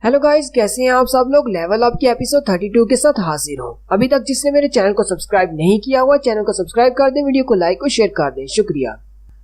Hello guys, कैसे हैं आप सब लोग। लेवल अप की एपिसोड 32 के साथ हाजिर हूँ। अभी तक जिसने मेरे चैनल को सब्सक्राइब नहीं किया हुआ, चैनल को सब्सक्राइब कर दें, वीडियो को लाइक और शेयर कर दें, शुक्रिया।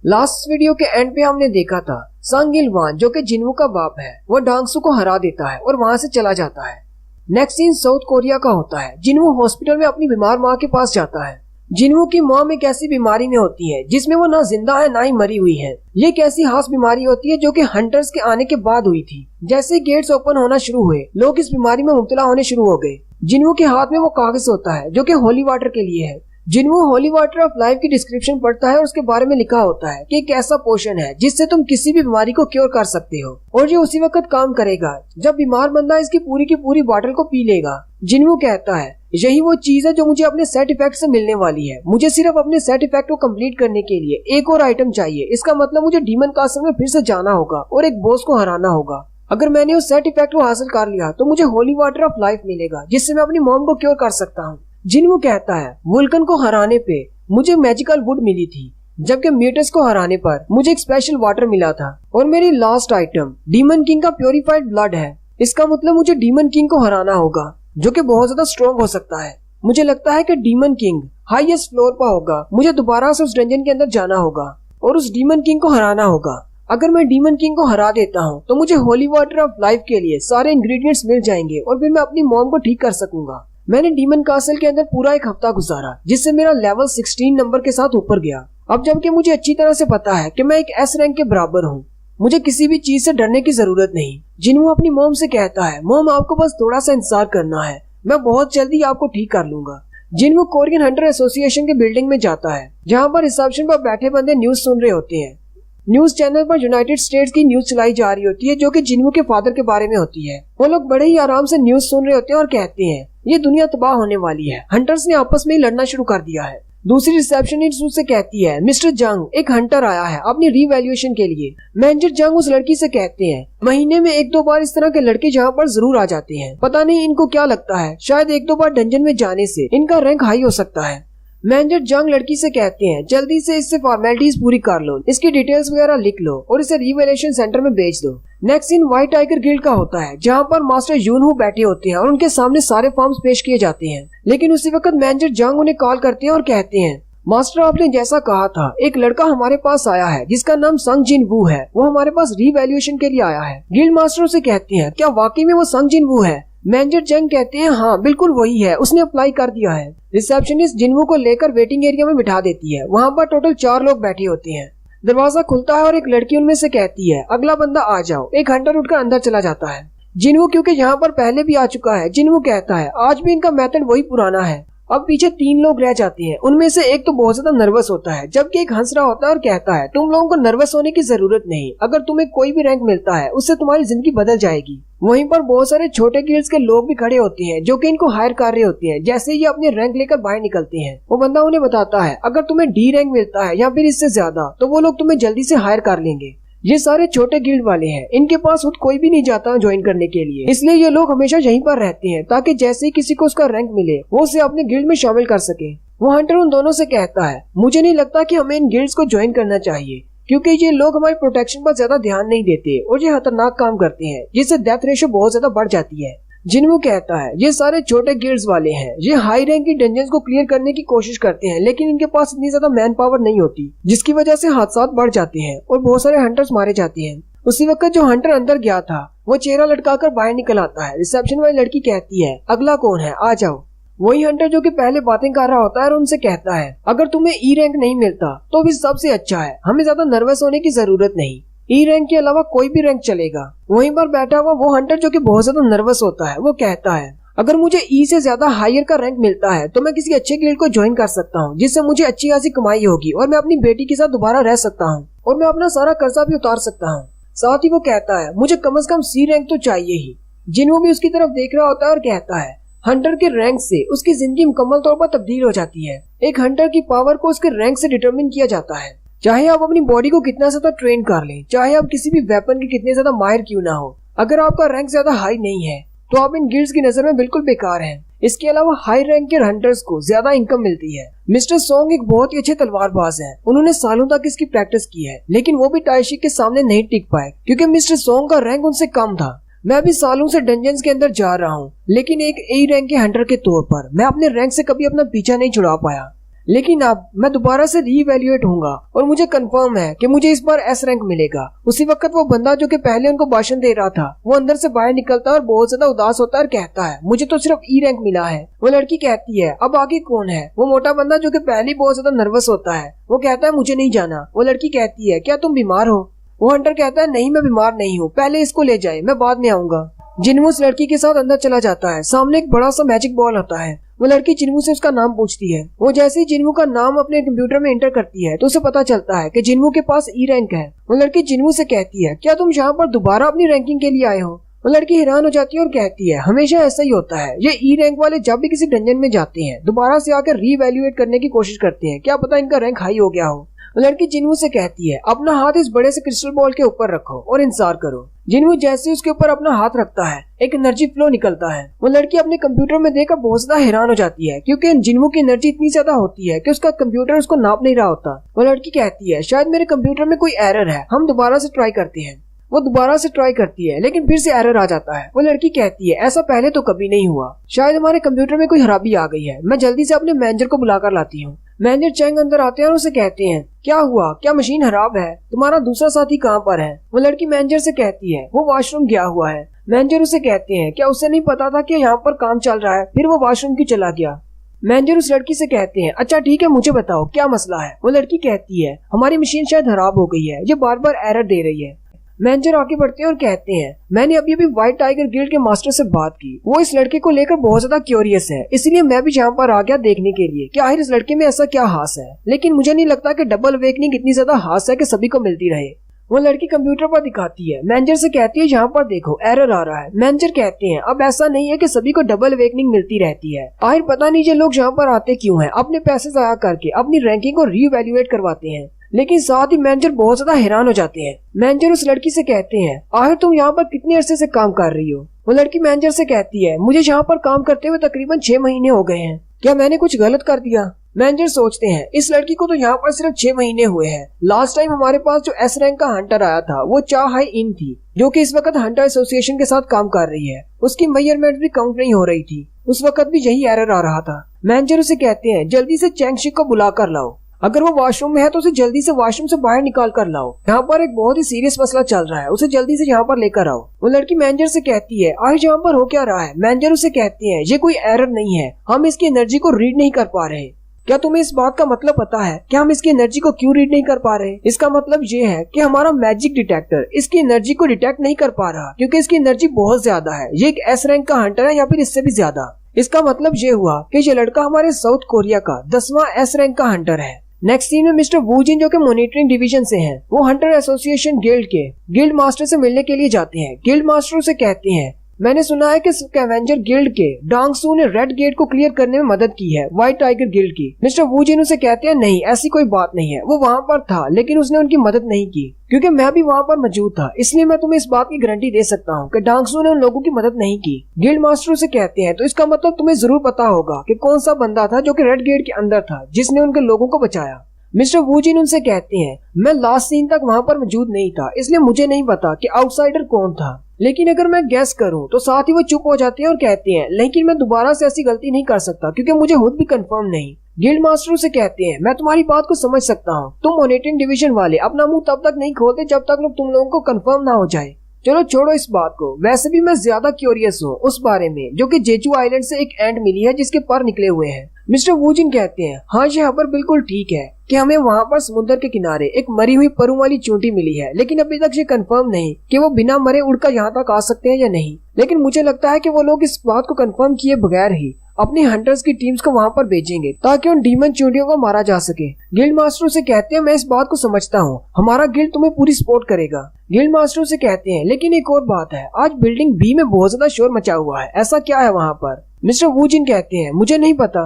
लास्ट वीडियो के एंड पे हमने देखा था संग इल वान, जो कि जिन्वू का बाप है, वो डांगसू को हरा देता है और वहाँ से चला जाता है। नेक्स्ट सीन साउथ कोरिया का होता है। जिन्वू हॉस्पिटल में अपनी बीमार माँ के पास जाता है। जिन्वू की माँ एक ऐसी बीमारी में होती है जिसमें वो ना जिंदा है ना ही मरी हुई है। ये एक ऐसी खास बीमारी होती है जो कि हंटर्स के आने के बाद हुई थी। जैसे गेट्स ओपन होना शुरू हुए, लोग इस बीमारी में मुब्तला होने शुरू हो गए। जिन्वू के हाथ में वो कागज होता है जो कि होली वाटर के लिए है। जिन्वू होली वाटर ऑफ लाइफ की डिस्क्रिप्शन पढ़ता है और उसके बारे में लिखा होता है कि एक ऐसा पोशन है जिससे तुम किसी भी बीमारी को क्योर कर सकते हो और ये उसी वक्त काम करेगा जब बीमार बंदा इसकी पूरी की पूरी बॉटल को पी लेगा। जिन्वू कहता है यही वो चीज है जो मुझे अपने सेट इफेक्ट से मिलने वाली है। मुझे सिर्फ अपने सेट इफेक्ट को कंप्लीट करने के लिए एक और आइटम चाहिए। इसका मतलब मुझे डीमन कासल में फिर से जाना होगा और एक बॉस को हराना होगा। अगर मैंने उस सेट इफेक्ट को हासिल कर लिया तो मुझे होली वाटर ऑफ लाइफ मिलेगा जिससे मैं अपनी मॉम को क्योर कर सकता हूँ। जिन्वू कहता है वुल्कन को हराने पे मुझे मैजिकल वुड मिली थी, जबकि म्यूटस को हराने पर मुझे एक स्पेशल वाटर मिला था और मेरी लास्ट आइटम डीमन किंग का प्योरीफाइड ब्लड है। इसका मतलब मुझे डीमन किंग को हराना होगा जो कि बहुत ज्यादा स्ट्रॉन्ग हो सकता है। मुझे लगता है कि डीमन किंग हाईएस्ट फ्लोर पर होगा। मुझे दोबारा से उस डंजन के अंदर जाना होगा और उस डीमन किंग को हराना होगा। अगर मैं डीमन किंग को हरा देता हूँ तो मुझे होली वाटर ऑफ लाइफ के लिए सारे इंग्रेडिएंट्स मिल जाएंगे और फिर मैं अपनी मॉम को ठीक कर सकूंगा। मैंने डीमन कासल के अंदर पूरा एक हफ्ता गुजारा जिससे मेरा लेवल 16 नंबर के साथ ऊपर गया। अब जबकि मुझे अच्छी तरह से पता है कि मैं एक एस रैंक के बराबर हूँ, मुझे किसी भी चीज से डरने की जरूरत नहीं। जिन्वू अपनी मॉम से कहता है मॉम आपको बस थोड़ा सा इंतजार करना है, मैं बहुत जल्दी आपको ठीक कर लूंगा। जिन्वू कोरियन हंटर एसोसिएशन के बिल्डिंग में जाता है जहाँ पर रिसेप्शन पर बैठे बंदे न्यूज सुन रहे होते हैं। न्यूज चैनल पर यूनाइटेड स्टेट्स की न्यूज चलाई जा रही होती है जो कि जिन्वू के फादर के बारे में होती है। वो लोग बड़े ही आराम से न्यूज सुन रहे होते हैं और कहते हैं ये दुनिया तबाह होने वाली है, हंटर्स ने आपस में ही लड़ना शुरू कर दिया है। दूसरी रिसेप्शनिस्ट उससे कहती है मिस्टर जंग, एक हंटर आया है अपनी रीवैल्यूएशन के लिए। मैनेजर जंग उस लड़की से कहते हैं महीने में 1-2 बार इस तरह के लड़के जहाँ पर जरूर आ जाते हैं। पता नहीं इनको क्या लगता है, शायद 1-2 बार डंजन में जाने से इनका रैंक हाई हो सकता है। मैनेजर जंग लड़की से कहते हैं जल्दी से इससे फॉर्मेलिटीज पूरी कर लो, इसकी डिटेल्स वगैरह लिख लो और इसे रीवैल्यूएशन सेंटर में भेज दो। Next scene white tiger guild का होता है जहाँ पर मास्टर यूनहू बैठे होते हैं और उनके सामने सारे फॉर्म्स पेश किए जाते हैं। लेकिन उसी वक्त मैनेजर जंग उन्हें कॉल करते हैं और कहते हैं मास्टर आपने जैसा कहा था, एक लड़का हमारे पास आया है जिसका नाम संग जिन वू है। वो हमारे पास रीवैल्यूएशन के लिए आया है। गिल्ड मास्टर से कहते हैं क्या वाकई में वो संग जिन वू है? मैनेजर जंग कहते हैं हाँ बिल्कुल वही है, उसने अप्लाई कर दिया है। रिसेप्शनिस्ट जिन्वू को लेकर वेटिंग एरिया में बिठा देती है। वहाँ पर टोटल 4 लोग बैठे होते हैं। दरवाजा खुलता है और एक लड़की उनमें से कहती है अगला बंदा आ जाओ। एक हंटर उठकर अंदर चला जाता है। जिन्वू क्योंकि यहाँ पर पहले भी आ चुका है, जिन्वू कहता है आज भी इनका मेथड वही पुराना है। अब पीछे 3 लोग रह जाते हैं। उनमें से एक तो बहुत ज्यादा नर्वस होता है जबकि एक हंस रहा होता है और कहता है तुम लोगों को नर्वस होने की जरूरत नहीं, अगर तुम्हें कोई भी रैंक मिलता है उससे तुम्हारी जिंदगी बदल जाएगी। वहीं पर बहुत सारे छोटे गिल्ड्स के लोग भी खड़े होते हैं जो कि इनको हायर कर रहे होते हैं। जैसे ये अपने रैंक लेकर बाहर निकलते हैं, वो बंदा उन्हें बताता है अगर तुम्हें डी रैंक मिलता है या फिर इससे ज्यादा तो वो लोग तुम्हें जल्दी से हायर कर लेंगे। ये सारे छोटे गिल्ड वाले हैं, इनके पास खुद कोई भी नहीं जाता ज्वाइन करने के लिए, इसलिए ये लोग हमेशा यहीं पर रहते हैं ताकि जैसे ही किसी को उसका रैंक मिले वो उसे अपने गिल्ड में शामिल कर सके। वो हंटर उन दोनों से कहता है मुझे नहीं लगता कि हमें इन गिल्ड्स को ज्वाइन करना चाहिए क्योंकि ये लोग हमारी प्रोटेक्शन पर ज्यादा ध्यान नहीं देते और ये खतरनाक काम करते हैं जिससे डेथ रेशो बहुत ज्यादा बढ़ जाती है। जिन्वू कहता है ये सारे छोटे गिल्ड्स वाले हैं, ये हाई रैंक की डंजन्स को क्लियर करने की कोशिश करते हैं लेकिन इनके पास इतनी ज्यादा मैन पावर नहीं होती जिसकी वजह से हादसात बढ़ जाते हैं और बहुत सारे हंटर्स मारे जाते हैं। उसी वक्त जो हंटर अंदर गया था वो चेहरा लटकाकर बाहर निकल आता है। रिसेप्शन वाली लड़की कहती है अगला कौन है, आ जाओ। वही हंटर जो कि पहले बातें कर रहा होता है और उनसे कहता है अगर तुम्हें ई रैंक नहीं मिलता तो भी सबसे अच्छा है, हमें ज्यादा नर्वस होने की जरूरत नहीं, ई रैंक के अलावा कोई भी रैंक चलेगा। वहीं पर बैठा हुआ वो हंटर जो कि बहुत ज्यादा नर्वस होता है वो कहता है अगर मुझे ई से ज्यादा हायर का रैंक मिलता है तो मैं किसी अच्छे गिल्ड को ज्वाइन कर सकता हूँ जिससे मुझे अच्छी खासी कमाई होगी और मैं अपनी बेटी के साथ दोबारा रह सकता हूँ और मैं अपना सारा कर्जा भी उतार सकता हूँ। साथ ही वो कहता है मुझे कम से कम सी रैंक तो चाहिए ही। जिन्वू भी उसकी तरफ देख रहा होता है और कहता है हंटर के रैंक से उसकी जिंदगी मुकम्मल तौर पर तब्दील हो जाती है। एक हंटर की पावर को उसके रैंक से डिटरमिन किया जाता है। चाहे आप अपनी बॉडी को कितना ज्यादा ट्रेन कर लें, चाहे आप किसी भी वेपन के कितने ज्यादा माहिर क्यों ना हो, अगर आपका रैंक ज्यादा हाई नहीं है तो आप इन गिल्ड्स की नजर में बिल्कुल बेकार हैं। इसके अलावा हाई रैंक के हंटर्स को ज्यादा इनकम मिलती है। मिस्टर सोंग एक बहुत ही अच्छे तलवारबाज हैं। उन्होंने सालों तक इसकी प्रैक्टिस की है लेकिन वो भी ताइशी के सामने नहीं टिक पाए क्योंकि मिस्टर सोंग का रैंक उनसे कम था। मैं अभी सालों से डंजन्स के अंदर जा रहा हूँ, लेकिन एक ए रैंक के हंटर के तौर पर मैं अपने रैंक से कभी अपना पीछा नहीं छुड़ा पाया। लेकिन अब मैं दोबारा से रीवैल्यूएट होऊंगा और मुझे कंफर्म है कि मुझे इस बार एस रैंक मिलेगा। उसी वक्त वो बंदा जो कि पहले उनको भाषण दे रहा था, वो अंदर से बाहर निकलता है और बहुत ज्यादा उदास होता है और कहता है मुझे तो सिर्फ ई रैंक मिला है। वो लड़की कहती है अब आगे कौन है? वो मोटा बंदा जो कि पहले बहुत ज्यादा नर्वस होता है, वो कहता है मुझे नहीं जाना। वो लड़की कहती है क्या तुम बीमार हो? वो हंटर कहता है नहीं मैं बीमार नहीं हूँ, पहले इसको ले जाए, मैं बाद में आऊंगा। जिन्मू उस लड़की के साथ अंदर चला जाता है। सामने एक बड़ा सा मैजिक बॉल होता है। वो लड़की जिन्मू से उसका नाम पूछती है। वो जैसे ही जिन्मू का नाम अपने कंप्यूटर में एंटर करती है तो उसे पता चलता है कि जिन्मू के पास ई रैंक है। वो लड़की जिन्मू से कहती है क्या तुम यहाँ पर दोबारा अपनी रैंकिंग के लिए आए हो? वो लड़की हैरान हो जाती है और कहती है हमेशा ऐसा ही होता है, ये ई रैंक वाले जब भी किसी डंजन में जाते हैं दोबारा से आकर रीवैल्यूएट करने की कोशिश करते हैं, क्या पता इनका रैंक हाई हो गया हो। लड़की जिन्मू से कहती है अपना हाथ इस बड़े से क्रिस्टल बॉल के ऊपर रखो और इंतजार करो। जिन्मू जैसे उसके ऊपर अपना हाथ रखता है एक एनर्जी फ्लो निकलता है। वो लड़की अपने कंप्यूटर में देखकर बहुत ज्यादा हैरान हो जाती है क्योंकि जिन्मू की एनर्जी इतनी ज्यादा होती है कि उसका कंप्यूटर उसको नाप नहीं रहा होता। वो लड़की कहती है शायद मेरे कंप्यूटर में कोई एरर है, हम दोबारा से ट्राई करते हैं। वो दोबारा से ट्राई करती है लेकिन फिर से एरर आ जाता है। वो लड़की कहती है ऐसा पहले तो कभी नहीं हुआ, शायद हमारे कंप्यूटर में कोई खराबी आ गई है, मैं जल्दी से अपने मैनेजर को बुलाकर लाती हूँ। मैनेजर चैंग अंदर आते हैं और उसे कहते हैं क्या हुआ, क्या मशीन खराब है? तुम्हारा दूसरा साथी कहाँ पर है? वो लड़की मैनेजर से कहती है वो वॉशरूम गया हुआ है। मैनेजर उसे कहते हैं क्या उसे नहीं पता था कि यहाँ पर काम चल रहा है, फिर वो वॉशरूम क्यों चला गया? मैनेजर उस लड़की से कहते हैं अच्छा ठीक है मुझे बताओ क्या मसला है? वो लड़की कहती है हमारी मशीन शायद खराब हो गई है, ये बार बार एरर दे रही है। मैनेजर आगे बढ़ते हैं और कहते हैं मैंने अभी व्हाइट टाइगर गिल्ड के मास्टर से बात की, वो इस लड़के को लेकर बहुत ज्यादा क्यूरियस है, इसलिए मैं भी यहाँ पर आ गया देखने के लिए कि आखिर इस लड़के में ऐसा क्या हास है। लेकिन मुझे नहीं लगता कि डबल अवेकनिंग इतनी ज्यादा हास है कि सभी को मिलती रहे। वो लड़की कंप्यूटर पर दिखाती है। मैनेजर से कहती है यहाँ पर देखो एरर आ रहा है। मैनेजर कहते हैं अब ऐसा नहीं है कि सभी को डबल अवेकनिंग मिलती रहती है, आखिर पता नहीं ये लोग यहाँ पर आते क्यों हैं, अपने पैसे जाया करके अपनी रैंकिंग को रीवैल्यूएट करवाते हैं। लेकिन साथ ही मैनेजर बहुत ज्यादा हैरान हो जाते हैं। मैनेजर उस लड़की से कहते हैं आखिर तुम यहाँ पर कितने अरसे से काम कर रही हो? वो लड़की मैनेजर से कहती है मुझे यहाँ पर काम करते हुए तकरीबन 6 महीने हो गए हैं, क्या मैंने कुछ गलत कर दिया? मैनेजर सोचते हैं इस लड़की को तो यहाँ पर सिर्फ 6 महीने हुए हैं। लास्ट टाइम हमारे पास जो एस रैंक का हंटर आया था वो चा हाई इन थी, जो कि इस वक्त हंटर एसोसिएशन के साथ काम कर रही है। उसकी मेजरमेंट भी काउंट नहीं हो रही थी, उस वक्त भी यही एरर आ रहा था। मैनेजर उसे कहते हैं जल्दी से चैंगशिक को बुला कर लाओ, अगर वो वॉशरूम में है तो उसे जल्दी से वॉशरूम से बाहर निकाल कर लाओ, यहाँ पर एक बहुत ही सीरियस मसला चल रहा है, उसे जल्दी से यहाँ पर लेकर आओ। वो लड़की मैनेजर से कहती है आज यहाँ पर हो क्या रहा है? मैनेजर उसे कहते हैं ये कोई एरर नहीं है, हम इसकी एनर्जी को रीड नहीं कर पा रहे। क्या तुम्हें इस बात का मतलब पता है कि हम इसकी एनर्जी को क्यों रीड नहीं कर पा रहे? इसका मतलब ये है कि हमारा मैजिक डिटेक्टर इसकी एनर्जी को डिटेक्ट नहीं कर पा रहा क्योंकि इसकी एनर्जी बहुत ज्यादा है, ये एक एस रैंक का हंटर है या फिर इससे भी ज्यादा। इसका मतलब ये हुआ कि ये लड़का हमारे साउथ कोरिया का 10वां एस रैंक का हंटर है। नेक्स्ट सीन में मिस्टर वू जिन जो कि मॉनिटरिंग डिवीजन से हैं, वो हंटर एसोसिएशन गिल्ड के गिल्ड मास्टर से मिलने के लिए जाते हैं। गिल्ड मास्टर से कहते हैं मैंने सुना है कि स्कैवेंजर गिल्ड के डांगसू ने रेड गेट को क्लियर करने में मदद की है व्हाइट टाइगर गिल्ड की। मिस्टर वू जिन उसे कहते हैं नहीं ऐसी कोई बात नहीं है, वो वहाँ पर था लेकिन उसने उनकी मदद नहीं की, क्योंकि मैं भी वहाँ पर मौजूद था, इसलिए मैं तुम्हें इस बात की गारंटी दे सकता हूँ कि डांगसू ने उन लोगों की मदद नहीं की। गिल्ड मास्टर से कहते हैं तो इसका मतलब तुम्हें जरूर पता होगा कि कौन सा बंदा था जो कि रेड गेट के अंदर था जिसने उनके लोगों को बचाया। मिस्टर वू जिन उनसे कहते हैं मैं लास्ट सीन तक वहाँ पर मौजूद नहीं था, इसलिए मुझे नहीं पता कि आउटसाइडर कौन था, लेकिन अगर मैं गैस करूं तो साथ ही वो चुप हो जाते हैं और कहते हैं लेकिन मैं दोबारा से ऐसी गलती नहीं कर सकता क्योंकि मुझे खुद भी कंफर्म नहीं। गिल्ड मास्टर से कहते हैं मैं तुम्हारी बात को समझ सकता हूँ, तुम मॉनिटरिंग डिवीजन वाले अपना मुंह तब तक नहीं खोलते जब तक तुम लोगों को कंफर्म ना हो जाए। चलो छोड़ो इस बात को, वैसे भी मैं ज्यादा क्यूरियस हूँ उस बारे में जो कि जेजू आइलैंड से एक एंट मिली है जिसके पर निकले हुए हैं। मिस्टर वू जिन कहते हैं हाँ ये खबर बिल्कुल ठीक है कि हमें वहाँ पर समुद्र के किनारे एक मरी हुई परू वाली चूंटी मिली है, लेकिन अभी तक ये कंफर्म नहीं कि वो बिना मरे उड़कर यहाँ तक आ सकते हैं या नहीं। लेकिन मुझे लगता है कि वो लोग इस बात को कंफर्म किए बगैर ही अपनी हंटर्स की टीम्स को वहाँ पर भेजेंगे ताकि उन डीमन चूंटियों को मारा जा सके। गिल्ड मास्टर से कहते हैं मैं इस बात को समझता हूँ, हमारा गिल्ड तुम्हें पूरी सपोर्ट करेगा। गिल्ड मास्टर से कहते हैं लेकिन एक और बात है, आज बिल्डिंग बी में बहुत ज्यादा शोर मचा हुआ है, ऐसा क्या है वहाँ पर? मिस्टर वू जिन कहते हैं मुझे नहीं पता।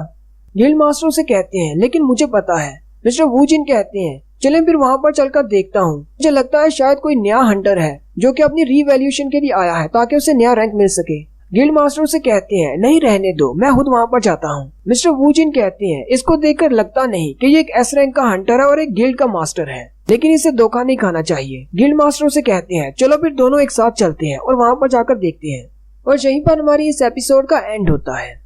गिल्ड मास्टर से कहते हैं लेकिन मुझे पता है। मिस्टर वू जिन कहते हैं चलें फिर वहाँ पर चलकर देखता हूँ, मुझे लगता है शायद कोई नया हंटर है जो कि अपनी रीवैल्यूएशन के लिए आया है ताकि उसे नया रैंक मिल सके। गिल्ड मास्टर से कहते हैं नहीं रहने दो, मैं खुद वहाँ पर जाता हूँ। मिस्टर वू जिन कहते हैं इसको देखकर लगता नहीं कि ये एक एस रैंक का हंटर है और एक गिल्ड का मास्टर है। लेकिन इसे धोखा नहीं खाना चाहिए। गिल्ड मास्टर उसे कहते हैं चलो फिर दोनों एक साथ चलते हैं और वहाँ पर जाकर देखते हैं। और यहीं पर हमारी इस एपिसोड का एंड होता है।